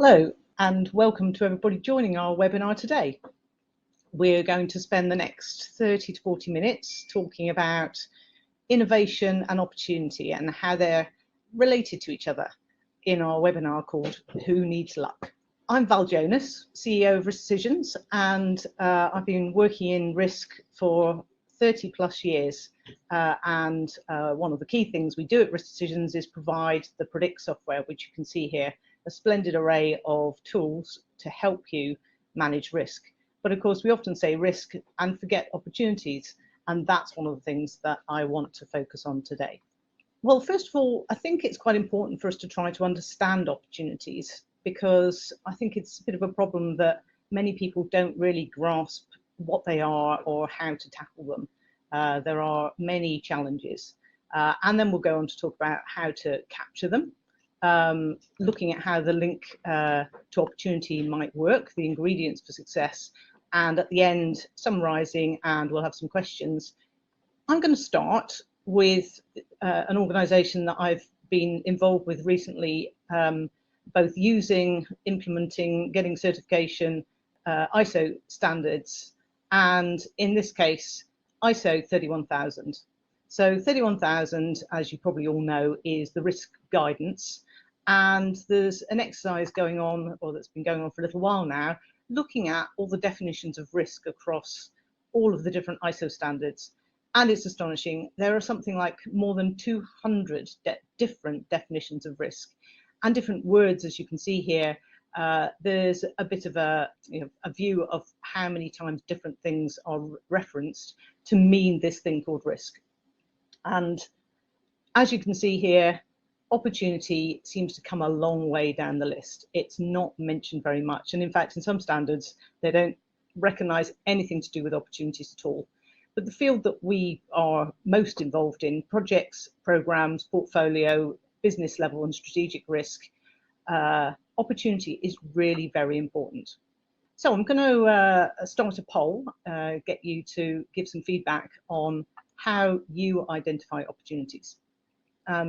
Hello and welcome to everybody joining our webinar today. We're going to spend the next 30 to 40 minutes talking about innovation and opportunity and how they're related to each other in our webinar called Who Needs Luck? I'm Val Jonas, CEO of Risk Decisions, and I've been working in risk for 30 plus years. And one of the key things we do at Risk Decisions is provide the Predict software, which you can see here, a splendid array of tools to help you manage risk. But of course, we often say risk and forget opportunities, and that's one of the things that I want to focus on today. Well, first of all, I think it's quite important for us to try to understand opportunities, because I think it's a bit of a problem that many people don't really grasp what they are or how to tackle them. There are many challenges, and then we'll go on to talk about how to capture them. Looking at how the link to opportunity might work, the ingredients for success, and at the end, summarising, and we'll have some questions. I'm going to start with an organisation that I've been involved with recently, both using, implementing, getting certification, ISO standards, and in this case, ISO 31000. So 31000, as you probably all know, is the risk guidance. And there's an exercise going on, or that's been going on for a little while now, looking at all the definitions of risk across all of the different ISO standards. And it's astonishing. There are something like more than 200 different definitions of risk and different words, as you can see here. There's a bit of a view of how many times different things are referenced to mean this thing called risk. And as you can see here, opportunity seems to come a long way down the list. It's not mentioned very much. And in fact, in some standards, they don't recognize anything to do with opportunities at all. But the field that we are most involved in, projects, programs, portfolio, business level and strategic risk, opportunity is really very important. So I'm going to start a poll, get you to give some feedback on how you identify opportunities.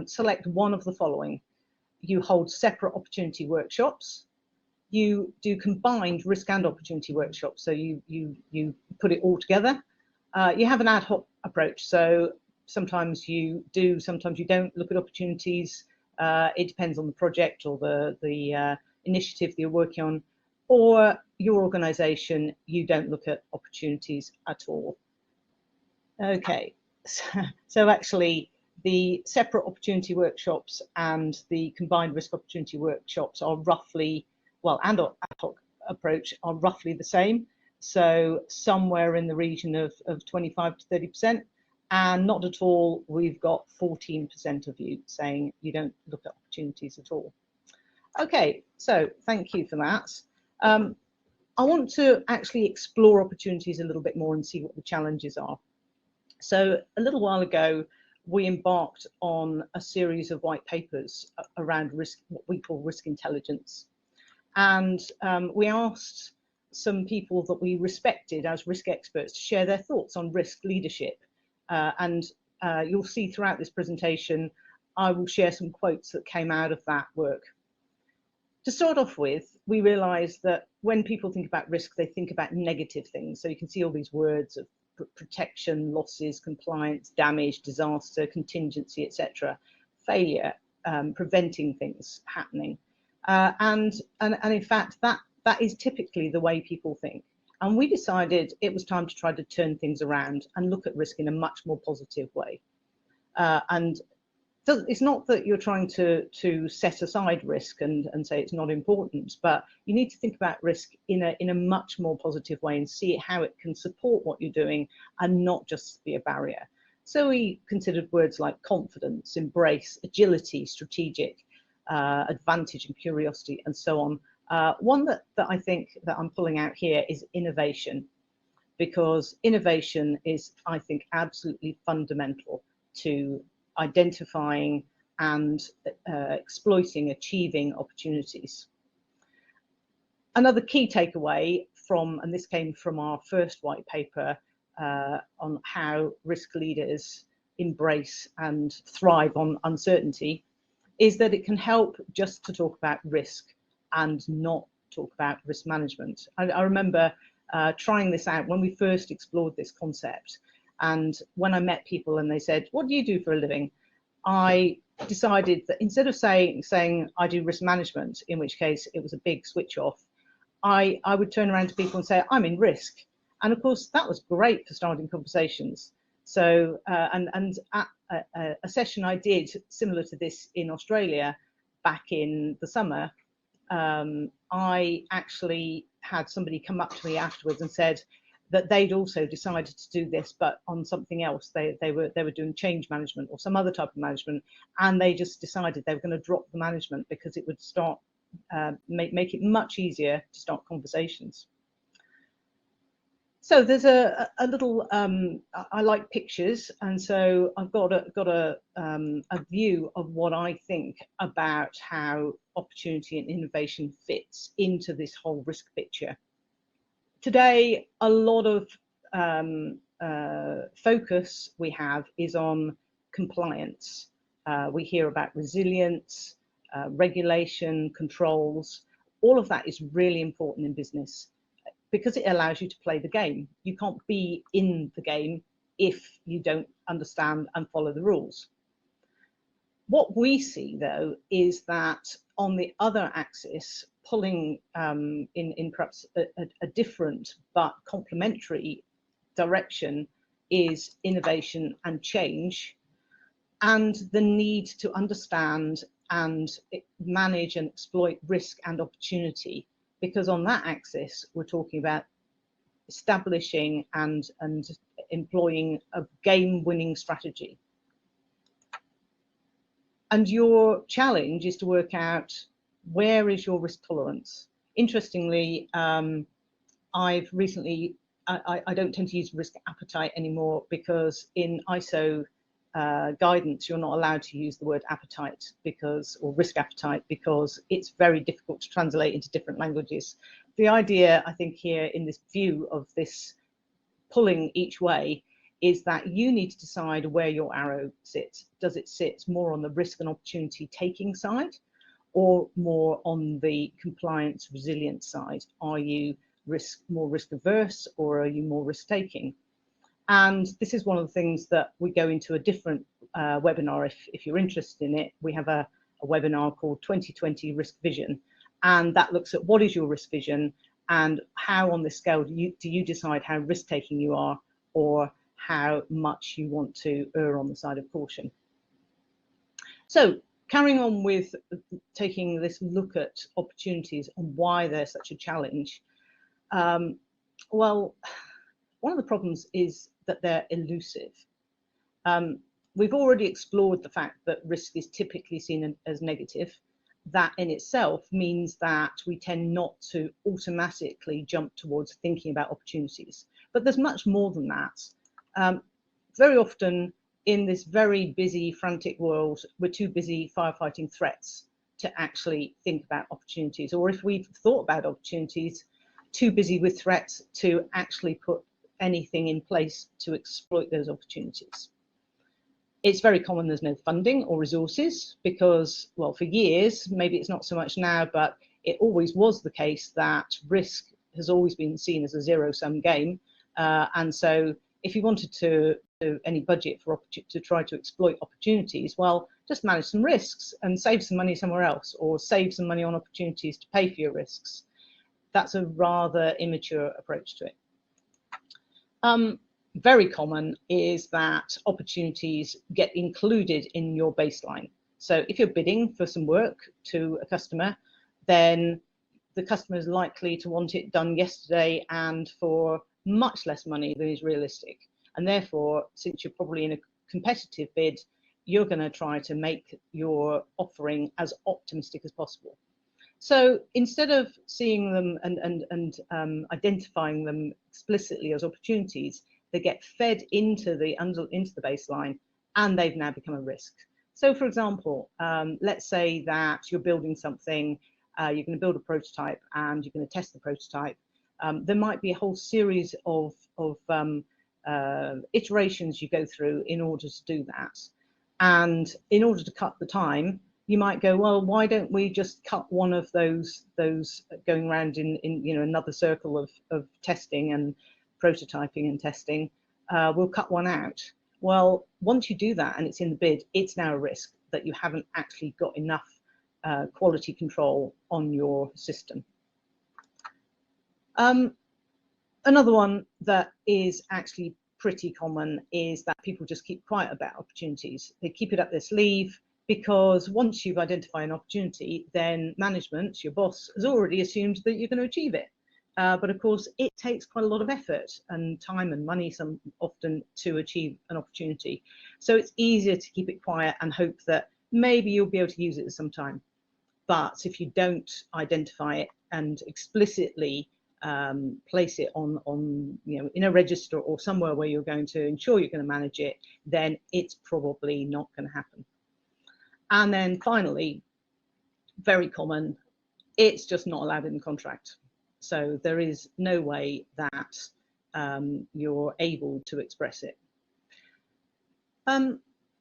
Select one of the following. You hold separate opportunity workshops. You do combined risk and opportunity workshops, so you put it all together. You have an ad hoc approach, so sometimes you do, sometimes you don't look at opportunities. It depends on the project or the initiative that you're working on, or your organisation, you don't look at opportunities at all. Okay, so actually, the separate opportunity workshops and the combined risk opportunity workshops are roughly, well, and ad hoc approach are roughly the same. So somewhere in the region of 25 to 30%, and not at all, we've got 14% of you saying you don't look at opportunities at all. Okay, so thank you for that. I want to actually explore opportunities a little bit more and see what the challenges are. So a little while ago, we embarked on a series of white papers around risk, what we call risk intelligence. And we asked some people that we respected as risk experts to share their thoughts on risk leadership. And you'll see throughout this presentation, I will share some quotes that came out of that work. To start off with, we realized that when people think about risk, they think about negative things. So you can see all these words of protection, losses, compliance, damage, disaster, contingency, etc., failure, preventing things happening, and in fact that is typically the way people think. And we decided it was time to try to turn things around and look at risk in a much more positive way. And it's not that you're trying to set aside risk and say it's not important, but you need to think about risk in a much more positive way and see how it can support what you're doing and not just be a barrier. So we considered words like confidence, embrace, agility, strategic, advantage and curiosity, and so on. One that I think that I'm pulling out here is innovation, because innovation is, I think, absolutely fundamental to identifying and exploiting, achieving opportunities. Another key takeaway from, and this came from our first white paper on how risk leaders embrace and thrive on uncertainty, is that it can help just to talk about risk and not talk about risk management. I remember trying this out when we first explored this concept, and when I met people and they said, "What do you do for a living?" I decided that instead of saying I do risk management, in which case it was a big switch off, I would turn around to people and say, "I'm in risk." And of course, that was great for starting conversations. So, and at a session I did similar to this in Australia back in the summer, I actually had somebody come up to me afterwards and said that they'd also decided to do this, but on something else. They were doing change management or some other type of management, and they just decided they were going to drop the management because it would start make it much easier to start conversations. So there's a little, I like pictures, and so I've got a view of what I think about how opportunity and innovation fits into this whole risk picture. Today, a lot of focus we have is on compliance. We hear about resilience, regulation, controls. All of that is really important in business, because it allows you to play the game. You can't be in the game if you don't understand and follow the rules. What we see, though, is that on the other axis, pulling in perhaps a different but complementary direction, is innovation and change, and the need to understand and manage and exploit risk and opportunity. Because on that axis, we're talking about establishing and employing a game-winning strategy. And your challenge is to work out, where is your risk tolerance? Interestingly, I've recently, I don't tend to use risk appetite anymore, because in ISO guidance, you're not allowed to use the word appetite or risk appetite, because it's very difficult to translate into different languages. The idea, I think, here in this view of this pulling each way is that you need to decide where your arrow sits. Does it sit more on the risk and opportunity taking side, or more on the compliance resilience side? Are you more risk averse, or are you more risk taking? And this is one of the things that we go into a different webinar. If you're interested in it, we have a webinar called 2020 Risk Vision, and that looks at what is your risk vision and how on this scale do you decide how risk taking you are, or how much you want to err on the side of caution. So carrying on with taking this look at opportunities and why they're such a challenge. Well, one of the problems is that they're elusive. We've already explored the fact that risk is typically seen as negative. That in itself means that we tend not to automatically jump towards thinking about opportunities. But there's much more than that. Very often in this very busy, frantic world, we're too busy firefighting threats to actually think about opportunities. Or if we've thought about opportunities, too busy with threats to actually put anything in place to exploit those opportunities. It's very common there's no funding or resources, because, well, for years, maybe it's not so much now, but it always was the case that risk has always been seen as a zero-sum game. And so if you wanted to do any budget to try to exploit opportunities, well, just manage some risks and save some money somewhere else, or save some money on opportunities to pay for your risks. That's a rather immature approach to it. Very common is that opportunities get included in your baseline. So if you're bidding for some work to a customer, then the customer is likely to want it done yesterday and for much less money than is realistic. And therefore, since you're probably in a competitive bid, you're going to try to make your offering as optimistic as possible. So instead of seeing them and identifying them explicitly as opportunities, they get fed into the baseline, and they've now become a risk. So for example, let's say that you're building something, you're going to build a prototype and you're going to test the prototype. There might be a whole series of iterations you go through in order to do that. And in order to cut the time, you might go, well, why don't we just cut one of those going around in another circle of testing and prototyping and testing? We'll cut one out. Well, once you do that and it's in the bid, it's now a risk that you haven't actually got enough quality control on your system. Another one that is actually pretty common is that people just keep quiet about opportunities. They keep it up their sleeve because once you've identified an opportunity, then management, your boss, has already assumed that you're going to achieve it. But of course, it takes quite a lot of effort and time and money often to achieve an opportunity. So it's easier to keep it quiet and hope that maybe you'll be able to use it at some time. But if you don't identify it and explicitly place it on in a register or somewhere where you're going to ensure you're going to manage it, then it's probably not going to happen. And then finally, very common, it's just not allowed in the contract. So there is no way that you're able to express it.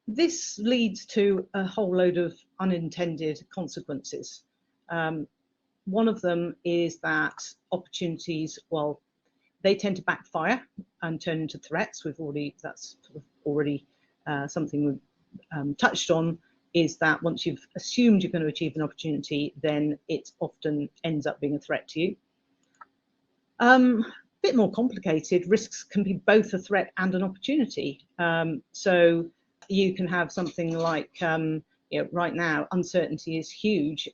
This leads to a whole load of unintended consequences. One of them is that opportunities, well, they tend to backfire and turn into threats. That's already something we've touched on, is that once you've assumed you're going to achieve an opportunity, then it often ends up being a threat to you. A bit more complicated, risks can be both a threat and an opportunity. So you can have something like, right now, uncertainty is huge.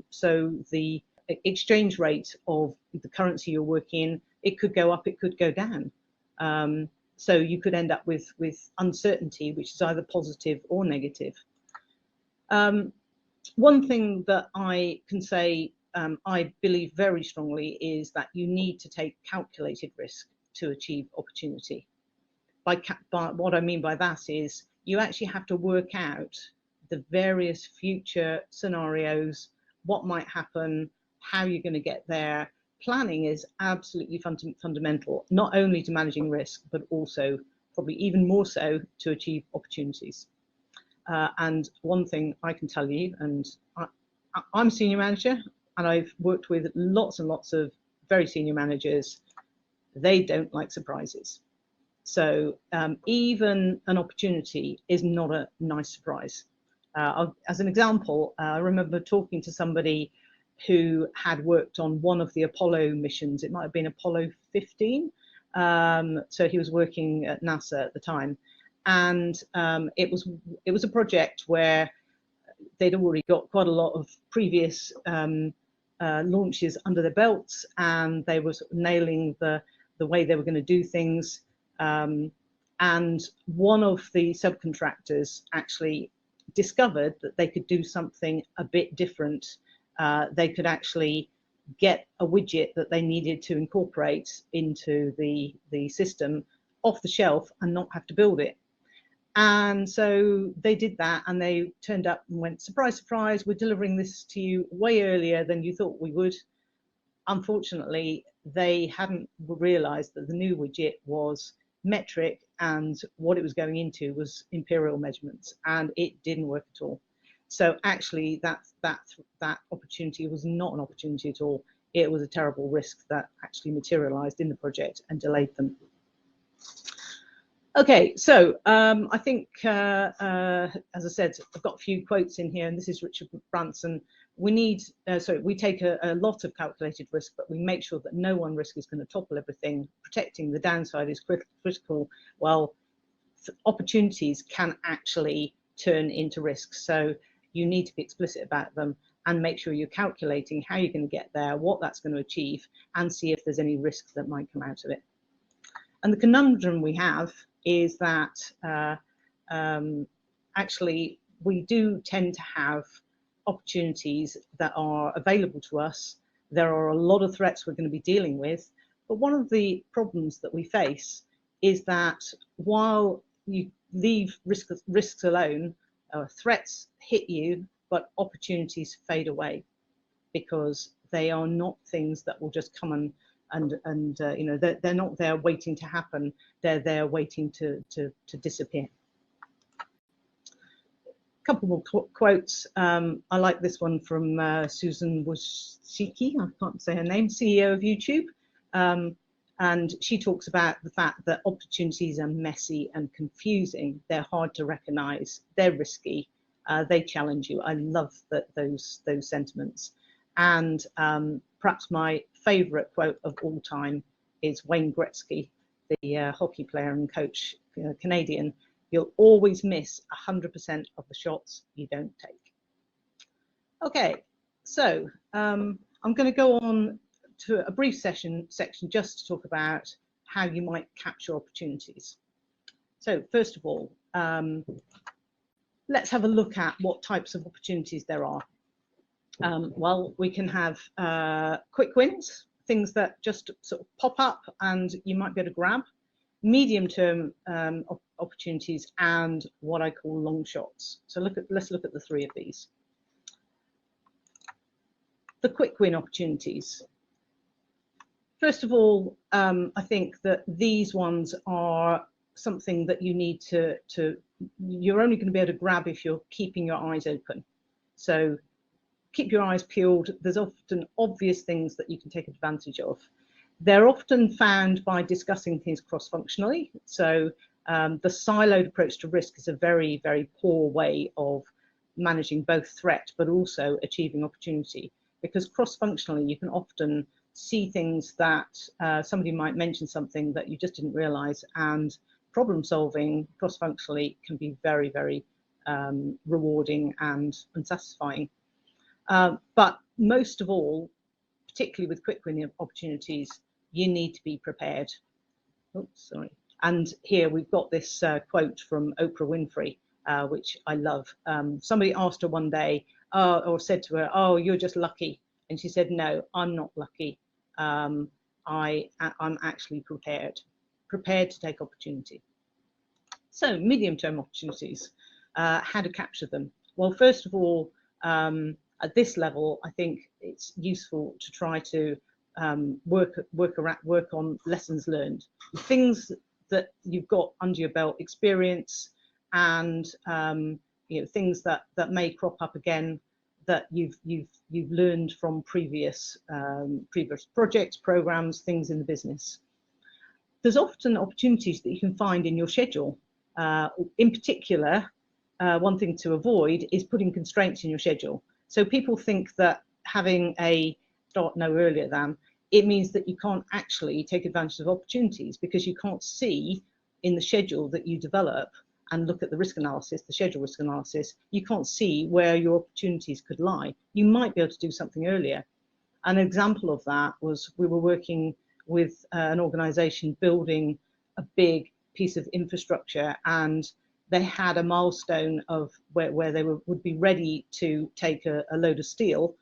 So the exchange rate of the currency you're working in, it could go up, it could go down. So you could end up with uncertainty, which is either positive or negative. One thing that I can say, I believe very strongly, is that you need to take calculated risk to achieve opportunity. By what I mean by that is you actually have to work out the various future scenarios, what might happen, how you're going to get there. Planning is absolutely fundamental, not only to managing risk, but also probably even more so to achieve opportunities. And one thing I can tell you, and I'm a senior manager, and I've worked with lots and lots of very senior managers. They don't like surprises. So even an opportunity is not a nice surprise. As an example, I remember talking to somebody who had worked on one of the Apollo missions. It might have been Apollo 15. So he was working at NASA at the time. And it was a project where they'd already got quite a lot of previous launches under their belts, and they were sort of nailing the way they were going to do things. And one of the subcontractors actually discovered that they could do something a bit different. They could actually get a widget that they needed to incorporate into the system off the shelf and not have to build it. And so they did that, and they turned up and went, surprise, surprise, we're delivering this to you way earlier than you thought we would. Unfortunately, they hadn't realized that the new widget was metric, and what it was going into was imperial measurements, and it didn't work at all. So actually that opportunity was not an opportunity at all. It was a terrible risk that actually materialized in the project and delayed them. Okay, so I think, as I said, I've got a few quotes in here, and this is Richard Branson. We take a lot of calculated risk, but we make sure that no one risk is going to topple everything. Protecting the downside is critical. Well, opportunities can actually turn into risks, so you need to be explicit about them and make sure you're calculating how you're going to get there, what that's going to achieve, and see if there's any risk that might come out of it. And the conundrum we have is that actually we do tend to have opportunities that are available to us. There are a lot of threats we're going to be dealing with, but one of the problems that we face is that while you leave risks alone, threats hit you, but opportunities fade away because they are not things that will just come and they're not there waiting to happen. They're there waiting to disappear. couple more quotes. I like this one from Susan Wojcicki, I can't say her name, CEO of YouTube. And she talks about the fact that opportunities are messy and confusing. They're hard to recognize. They're risky. They challenge you. I love those sentiments. And perhaps my favorite quote of all time is Wayne Gretzky, the hockey player and coach, Canadian. You'll always miss 100% of the shots you don't take. Okay, so I'm going to go on to a brief section just to talk about how you might capture opportunities. So first of all, let's have a look at what types of opportunities there are. Well, we can have quick wins, things that just sort of pop up and you might be able to grab, medium-term opportunities, and what I call long shots. So let's look at the three of these. The quick win opportunities. First of all, I think that these ones are something that you need to you're only going to be able to grab if you're keeping your eyes open. So keep your eyes peeled. There's often obvious things that you can take advantage of. They're often found by discussing things cross-functionally. So the siloed approach to risk is a very, very poor way of managing both threat but also achieving opportunity, because cross-functionally you can often see things that somebody might mention something that you just didn't realize, and problem solving cross-functionally can be very, very rewarding and satisfying. But most of all, particularly with quick winning opportunities, you need to be prepared. Oops, sorry. And here we've got this quote from Oprah Winfrey, which I love. Somebody asked her one day, or said to her, "Oh, you're just lucky." And she said, "No, I'm not lucky. I'm actually prepared to take opportunity." So medium-term opportunities, how to capture them? Well, first of all, at this level, I think it's useful to try to work on lessons learned, things that you've got under your belt, experience, and things that may crop up again that you've learned from previous projects, programs, things in the business. There's often opportunities that you can find in your schedule. In particular, one thing to avoid is putting constraints in your schedule. So people think that having a start no earlier than, it means that you can't actually take advantage of opportunities, because you can't see in the schedule that you develop and look at the risk analysis, the schedule risk analysis, you can't see where your opportunities could lie. You might be able to do something earlier. An example of that was we were working with an organization building a big piece of infrastructure, and they had a milestone of where they would be ready to take a load of steel.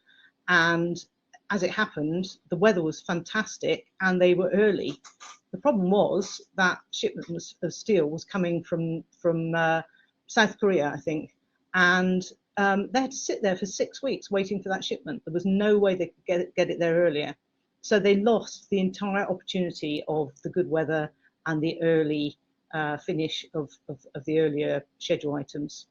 And as it happened, the weather was fantastic and they were early. The problem was that shipment of steel was coming from South Korea, I think, and they had to sit there for 6 weeks waiting for that shipment. There was no way they could get it there earlier. So they lost the entire opportunity of the good weather and the early finish of the earlier schedule items.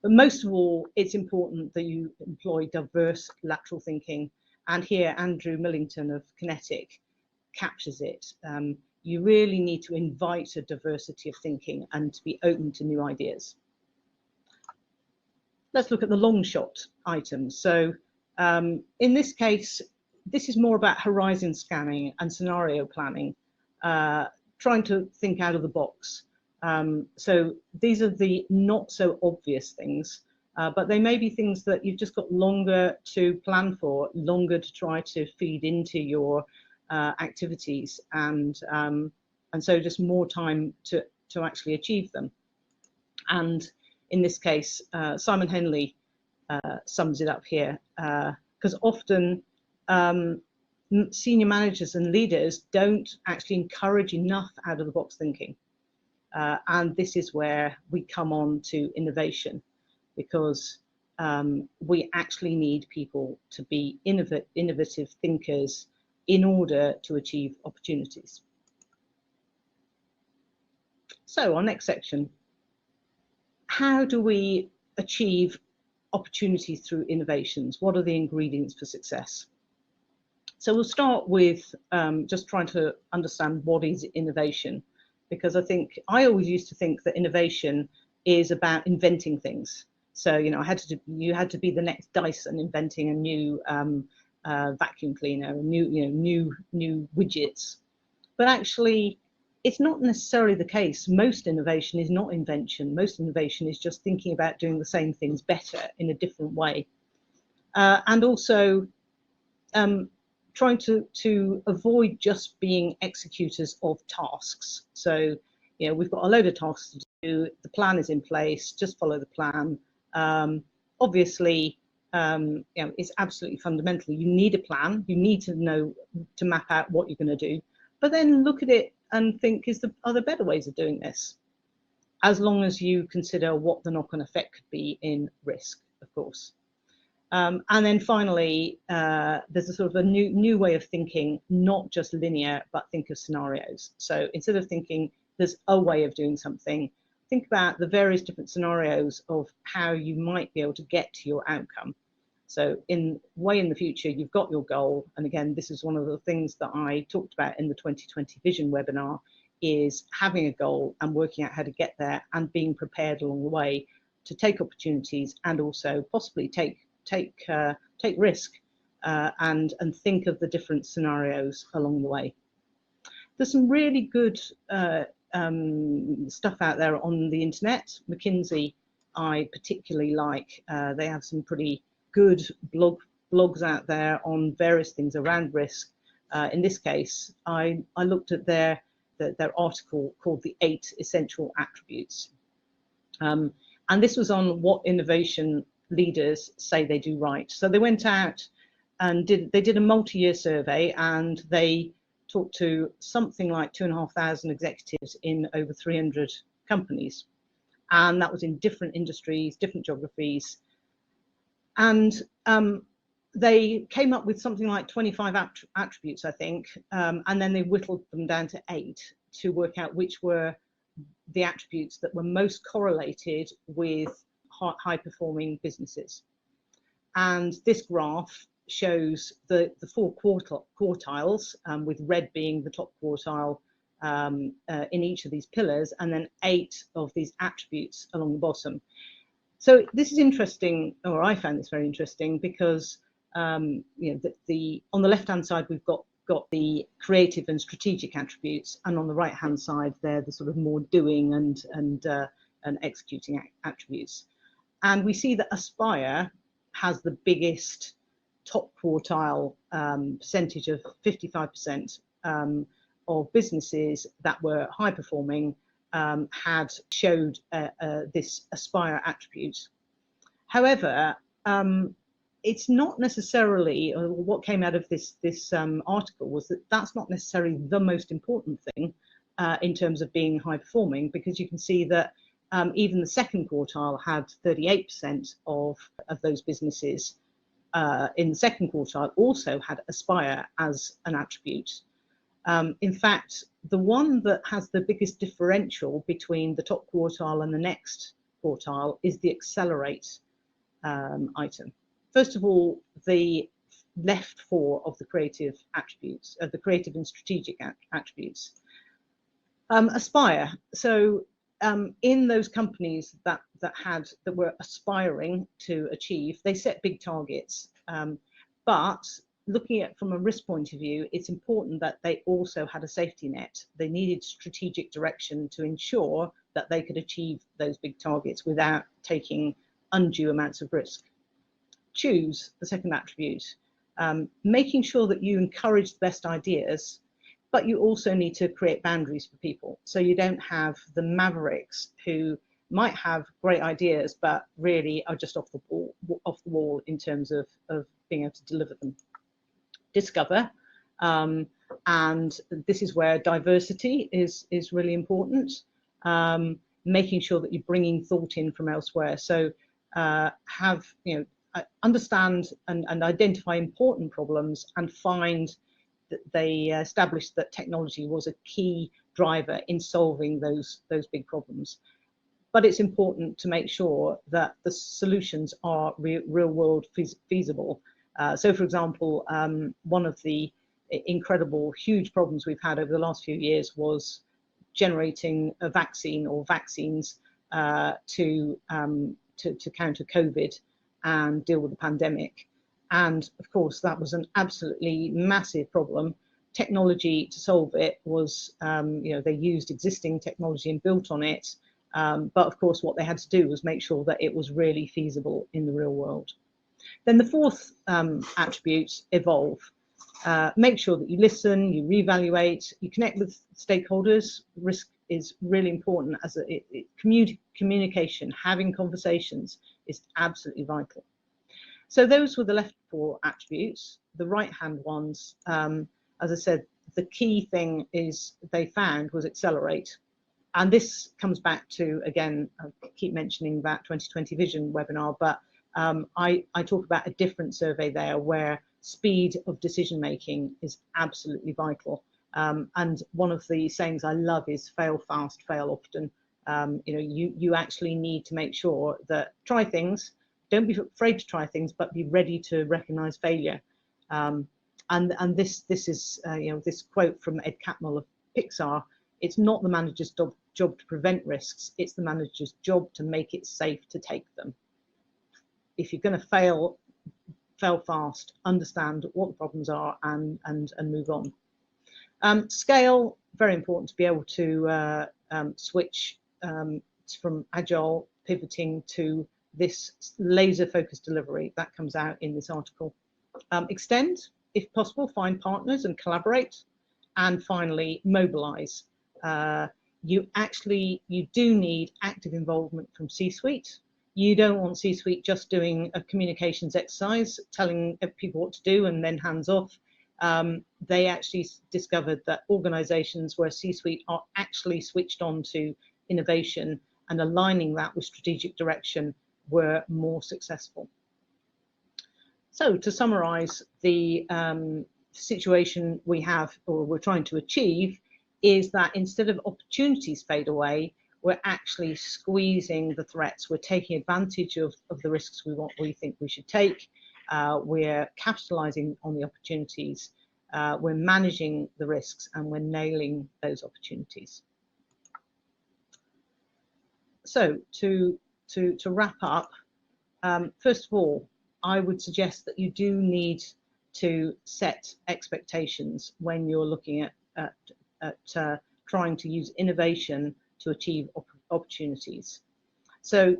But most of all, it's important that you employ diverse lateral thinking. And here, Andrew Millington of Kinetic captures it. You really need to invite a diversity of thinking and to be open to new ideas. Let's look at the long shot items. So in this case, this is more about horizon scanning and scenario planning, trying to think out of the box. So these are the not so obvious things, but they may be things that you've just got longer to plan for, longer to try to feed into your activities, and so just more time to actually achieve them. And in this case, Simon Henley sums it up here, because often senior managers and leaders don't actually encourage enough out of the box thinking. And this is where we come on to innovation, because we actually need people to be innovative thinkers in order to achieve opportunities. So our next section, how do we achieve opportunities through innovations? What are the ingredients for success? So we'll start with just trying to understand what is innovation, because I always used to think that innovation is about inventing things. So you had to be the next Dyson, inventing a new vacuum cleaner, new widgets. But actually, it's not necessarily the case. Most innovation is not invention. Most innovation is just thinking about doing the same things better in a different way, and also trying to avoid just being executors of tasks. So, we've got a load of tasks to do. The plan is in place. Just follow the plan. Obviously, it's absolutely fundamental. You need a plan. You need to know to map out what you're going to do. But then look at it and think: are there better ways of doing this? As long as you consider what the knock-on effect could be in risk, of course. And then finally, there's a sort of a new way of thinking, not just linear, but think of scenarios. So instead of thinking there's a way of doing something, think about the various different scenarios of how you might be able to get to your outcome. So in the future, you've got your goal. And again, this is one of the things that I talked about in the 2020 Vision webinar, is having a goal and working out how to get there and being prepared along the way to take opportunities and also possibly take risk and think of the different scenarios along the way. There's some really good stuff out there on the internet. McKinsey, I particularly like. They have some pretty good blogs out there on various things around risk. In this case, I looked at their article called "The 8 Essential Attributes," and this was on what innovation leaders say they do right. So they went out and did a multi-year survey, and they talked to something like 2,500 executives in over 300 companies, and that was in different industries, different geographies, and they came up with something like 25 attributes, I think, and then they whittled them down to 8 to work out which were the attributes that were most correlated with high-performing businesses. And this graph shows the 4 quartiles, with red being the top quartile in each of these pillars, and then 8 of these attributes along the bottom. So this is interesting, or I found this very interesting, because on the left-hand side we've got the creative and strategic attributes, and on the right-hand side they're the sort of more doing and executing attributes. And we see that Aspire has the biggest top quartile percentage of 55% of businesses that were high performing had showed this Aspire attribute. However, it's not necessarily, or what came out of this article was that that's not necessarily the most important thing in terms of being high performing, because you can see that even the second quartile had 38% of those businesses in the second quartile also had Aspire as an attribute. In fact, the one that has the biggest differential between the top quartile and the next quartile is the accelerate item. First of all, the left 4 of the creative attributes, the creative and strategic attributes. Aspire. So in those companies that were aspiring to achieve, they set big targets. But looking at from a risk point of view, it's important that they also had a safety net. They needed strategic direction to ensure that they could achieve those big targets without taking undue amounts of risk. Choose, the second attribute, making sure that you encourage the best ideas, but you also need to create boundaries for people. So you don't have the mavericks who might have great ideas, but really are just off the wall in terms of being able to deliver them. Discover, and this is where diversity is really important. Making sure that you're bringing thought in from elsewhere. So understand and identify important problems, and find that they established that technology was a key driver in solving those big problems. but it's important to make sure that the solutions are real world feasible. So, for example, one of the incredible, huge problems we've had over the last few years was generating a vaccine or vaccines to counter COVID and deal with the pandemic. And of course, that was an absolutely massive problem. Technology to solve it was, they used existing technology and built on it. But of course, what they had to do was make sure that it was really feasible in the real world. Then the fourth attribute, evolve. Make sure that you listen, you reevaluate, you connect with stakeholders. Risk is really important as communication, having conversations is absolutely vital. So those were the left four attributes. The right-hand ones, as I said, the key thing is they found was accelerate. And this comes back to, again, I keep mentioning that 2020 Vision webinar, but I talk about a different survey there where speed of decision making is absolutely vital. And one of the sayings I love is fail fast, fail often. You actually need to make sure that try things, don't be afraid to try things, but be ready to recognize failure. And this is this quote from Ed Catmull of Pixar. It's not the manager's job to prevent risks, it's the manager's job to make it safe to take them. If you're going to fail fast, understand what the problems are and move on. Scale, very important to be able to switch from agile pivoting to this laser focused delivery. That comes out in this article. Extend, if possible, find partners and collaborate. And finally, mobilize. You do need active involvement from C-suite. You don't want C-suite just doing a communications exercise, telling people what to do and then hands off. They actually discovered that organizations where C-suite are actually switched on to innovation and aligning that with strategic direction were more successful. So to summarize, the situation we have, or we're trying to achieve, is that instead of opportunities fade away, we're actually squeezing the threats. We're taking advantage of the risks we think we should take. We're capitalizing on the opportunities. We're managing the risks, and we're nailing those opportunities. So to wrap up, first of all, I would suggest that you do need to set expectations when you're looking at trying to use innovation to achieve opportunities. So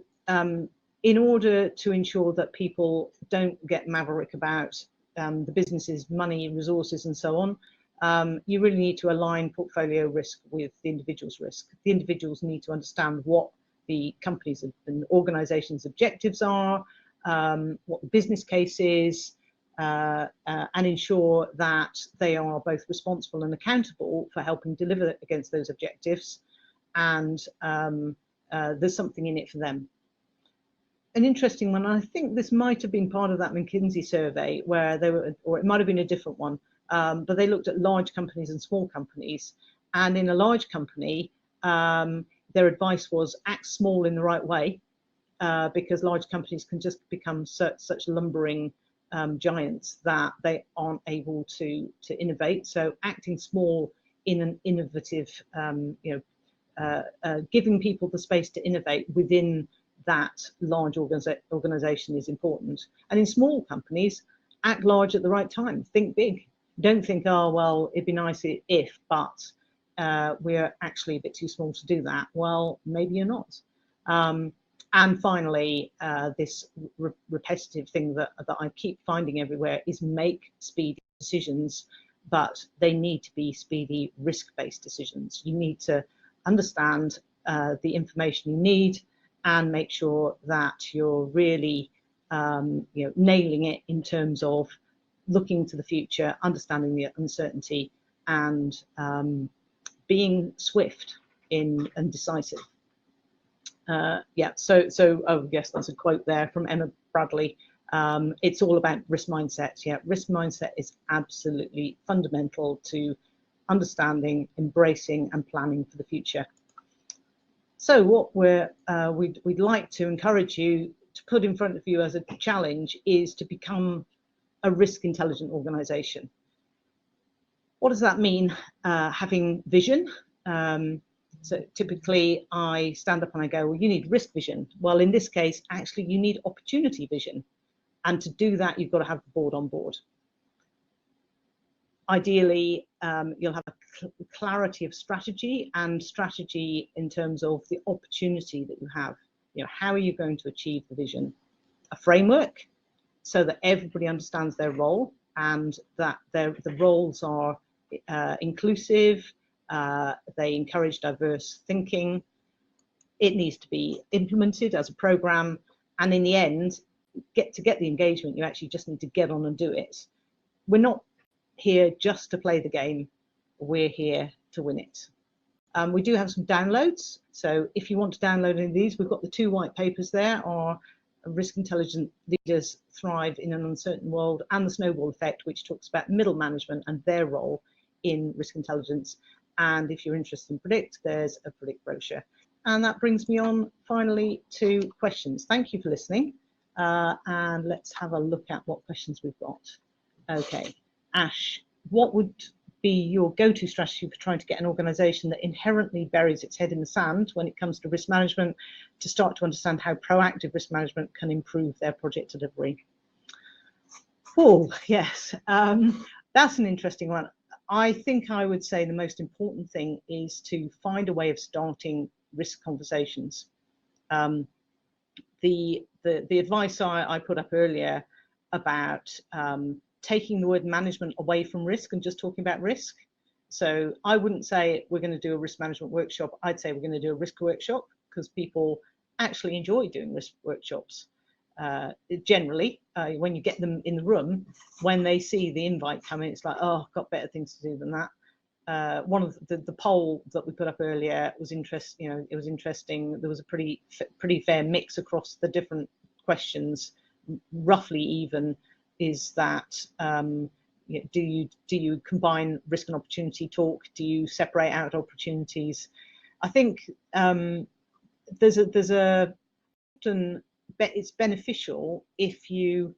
in order to ensure that people don't get maverick about the business's money, resources, and so on, you really need to align portfolio risk with the individual's risk. The individuals need to understand what the company's and organization's objectives are, what the business case is, and ensure that they are both responsible and accountable for helping deliver against those objectives, and there's something in it for them. An interesting one, I think this might have been part of that McKinsey survey where they were, or it might have been a different one, but they looked at large companies and small companies. And in a large company, their advice was act small in the right way, because large companies can just become such lumbering giants that they aren't able to innovate. So acting small in an innovative, giving people the space to innovate within that large organization is important. And in small companies, act large at the right time. Think big. Don't think, oh, well, it'd be nice if, but we're actually a bit too small to do that. Well, maybe you're not. And finally, this repetitive thing that I keep finding everywhere is make speedy decisions, but they need to be speedy risk-based decisions. You need to understand the information you need and make sure that you're really nailing it in terms of looking to the future, understanding the uncertainty, and being swift and decisive. So oh yes, that's a quote there from Emma Bradley. It's all about risk mindset. Yeah, risk mindset is absolutely fundamental to understanding, embracing, and planning for the future. So what we'd like to encourage you to put in front of you as a challenge is to become a risk intelligent organization. What does that mean? Having vision. So typically I stand up and I go, well, you need risk vision. Well, in this case, actually you need opportunity vision. And to do that, you've got to have the board on board. Ideally, you'll have a clarity of strategy, and strategy in terms of the opportunity that you have. You know, how are you going to achieve the vision? A framework so that everybody understands their role and that the roles are inclusive, they encourage diverse thinking. It needs to be implemented as a program, and in the end, to get the engagement, you actually just need to get on and do it. We're not here just to play the game, we're here to win it. We do have some downloads, so if you want to download any of these, we've got the 2 white papers there, are Risk Intelligent Leaders Thrive in an Uncertain World, and the Snowball Effect, which talks about middle management and their role in risk intelligence. And if you're interested in Predict, there's a Predict brochure. And that brings me on finally to questions. Thank you for listening. And let's have a look at what questions we've got. Okay, Ash, what would be your go-to strategy for trying to get an organization that inherently buries its head in the sand when it comes to risk management to start to understand how proactive risk management can improve their project delivery? Oh, yes, that's an interesting one. I think I would say the most important thing is to find a way of starting risk conversations. The advice I put up earlier about taking the word management away from risk and just talking about risk. So I wouldn't say we're going to do a risk management workshop. I'd say we're going to do a risk workshop, because people actually enjoy doing risk workshops. Generally, when you get them in the room, when they see the invite coming, it's like, oh, I've got better things to do than that. One of the poll that we put up earlier was interesting. You know, it was interesting. There was a pretty fair mix across the different questions, roughly even. Is that do you combine risk and opportunity talk? Do you separate out opportunities? I think there's a often it's beneficial if you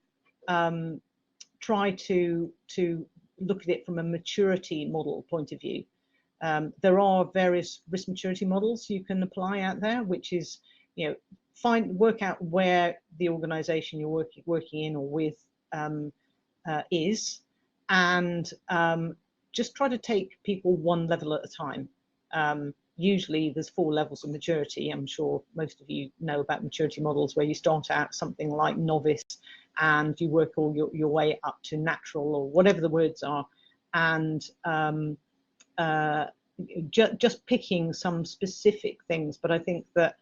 try to look at it from a maturity model point of view. There are various risk maturity models you can apply out there, which is, you know, work out where the organization you're working in or with is, and just try to take people one level at a time. Usually there's 4 levels of maturity. I'm sure most of you know about maturity models, where you start out something like novice and you work all your way up to natural, or whatever the words are, and just picking some specific things. But I think that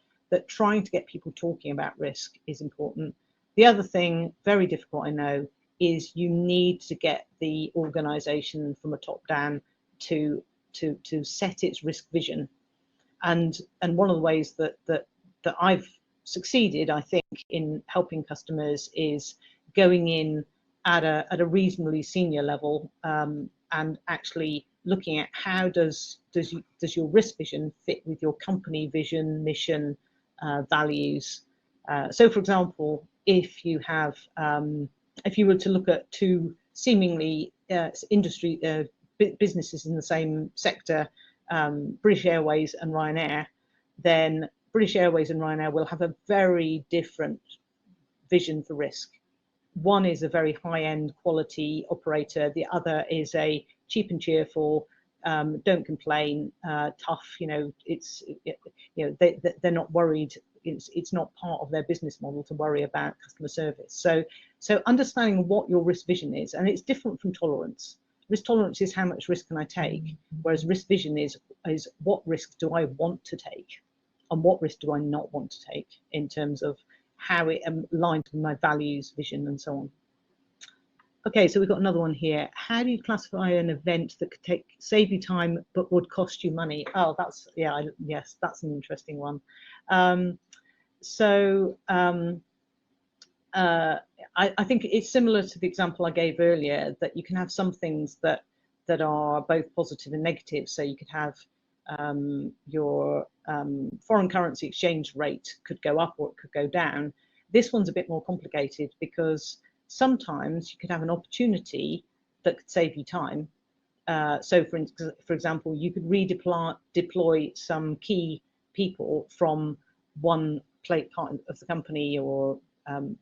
trying to get people talking about risk is important. The other thing, very difficult, I know, is you need to get the organization from a top down to set its risk vision. And one of the ways that I've succeeded, I think, in helping customers is going in at a reasonably senior level, and actually looking at how does your risk vision fit with your company vision, mission, values. So, for example, if you have if you were to look at 2 seemingly industry businesses in the same sector, British Airways and Ryanair, then British Airways and Ryanair will have a very different vision for risk. One is a very high-end quality operator. The other is a cheap and cheerful, don't complain, tough. You know, they're not worried. It's not part of their business model to worry about customer service. So understanding what your risk vision is, and it's different from tolerance. Risk tolerance is how much risk can I take, whereas risk vision is what risk do I want to take, and what risk do I not want to take in terms of how it aligns with my values, vision, and so on. Okay, so we've got another one here. How do you classify an event that could save you time but would cost you money? Oh, yes, that's an interesting one. I think it's similar to the example I gave earlier, that you can have some things that are both positive and negative. So you could have your foreign currency exchange rate could go up or it could go down. This one's a bit more complicated because sometimes you could have an opportunity that could save you time. So for example, you could deploy some key people from one part of the company or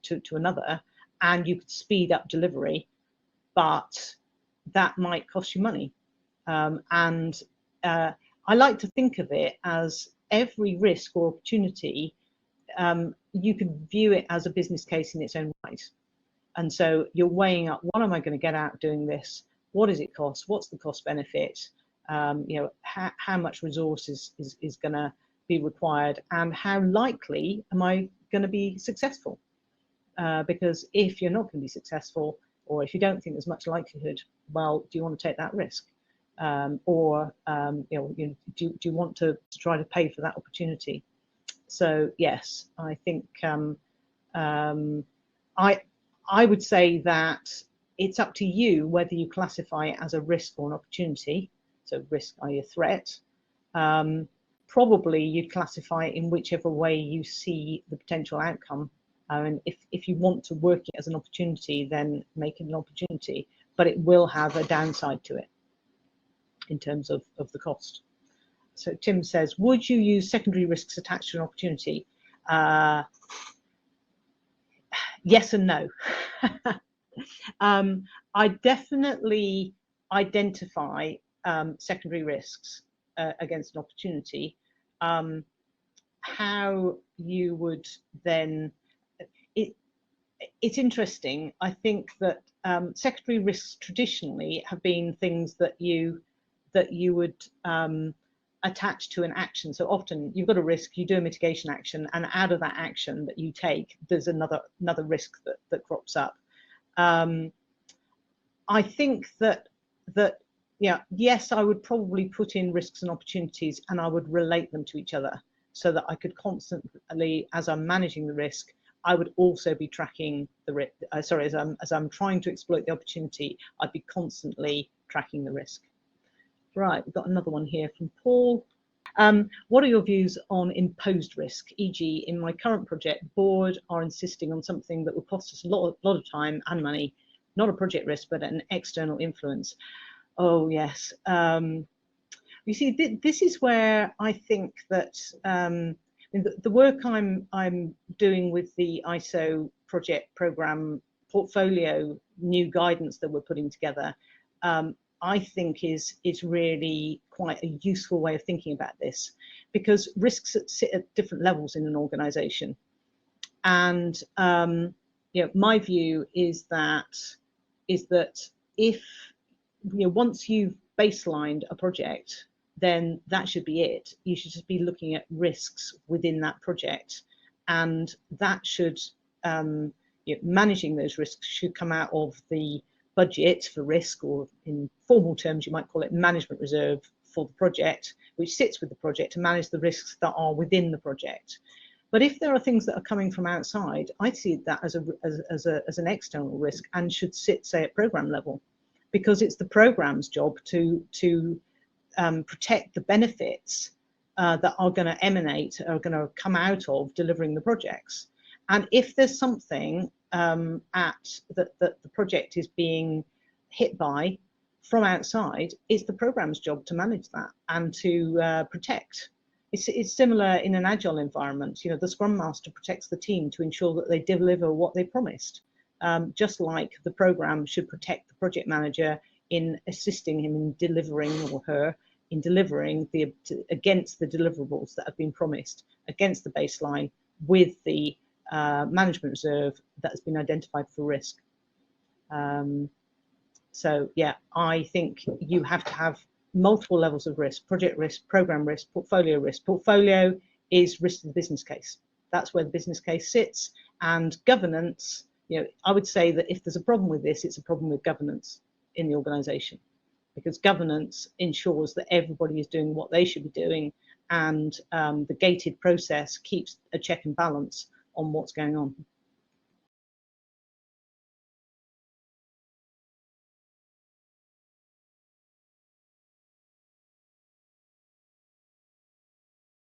to another, and you could speed up delivery, but that might cost you money. I like to think of it as every risk or opportunity, you could view it as a business case in its own right. And so you're weighing up, what am I going to get out of doing this? What does it cost? What's the cost benefit? How much resource is going to be required, and how likely am I going to be successful? Because if you're not going to be successful, or if you don't think there's much likelihood, well, do you want to take that risk? Do you want to try to pay for that opportunity? So yes, I think I would say that it's up to you whether you classify it as a risk or an opportunity. So risk, i.e. a threat. Probably you'd classify it in whichever way you see the potential outcome. And if you want to work it as an opportunity, then make it an opportunity, but it will have a downside to it in terms of the cost. So Tim says, would you use secondary risks attached to an opportunity? Yes and no. I definitely identify secondary risks against an opportunity. How you would then, it's interesting. I think that secondary risks traditionally have been things that you would attach to an action. So often you've got a risk, you do a mitigation action, and out of that action that you take, there's another risk that crops up. I think that yes, I would probably put in risks and opportunities, and I would relate them to each other so that I could constantly, as I'm managing the risk, I would also be tracking the risk. As I'm trying to exploit the opportunity, I'd be constantly tracking the risk. Right, we've got another one here from Paul. What are your views on imposed risk? E.g., in my current project, the board are insisting on something that will cost us a lot of time and money, not a project risk, but an external influence. Oh, yes. You see, this is where I think that the work I'm doing with the ISO project program portfolio new guidance that we're putting together, I think is really quite a useful way of thinking about this, because risks sit at different levels in an organization. And my view is that if once you've baselined a project, then that should be it. You should just be looking at risks within that project, and that should managing those risks should come out of the budget for risk, or in formal terms you might call it management reserve for the project, which sits with the project to manage the risks that are within the project. But if there are things that are coming from outside, I see that as an external risk and should sit, say, at program level, because it's the program's job to protect the benefits that are going to emanate, are going to come out of delivering the projects. And if there's something that the project is being hit by from outside, it's the program's job to manage that and to protect. It's similar in an agile environment. The Scrum Master protects the team to ensure that they deliver what they promised, just like the program should protect the project manager in assisting him in delivering, or her in delivering against the deliverables that have been promised, against the baseline, with the management reserve that has been identified for risk. So yeah, I think you have to have multiple levels of risk: project risk, program risk, portfolio risk. Portfolio is risk to the business case. That's where the business case sits. And governance, I would say that if there's a problem with this, it's a problem with governance in the organization, because governance ensures that everybody is doing what they should be doing, and the gated process keeps a check and balance on what's going on.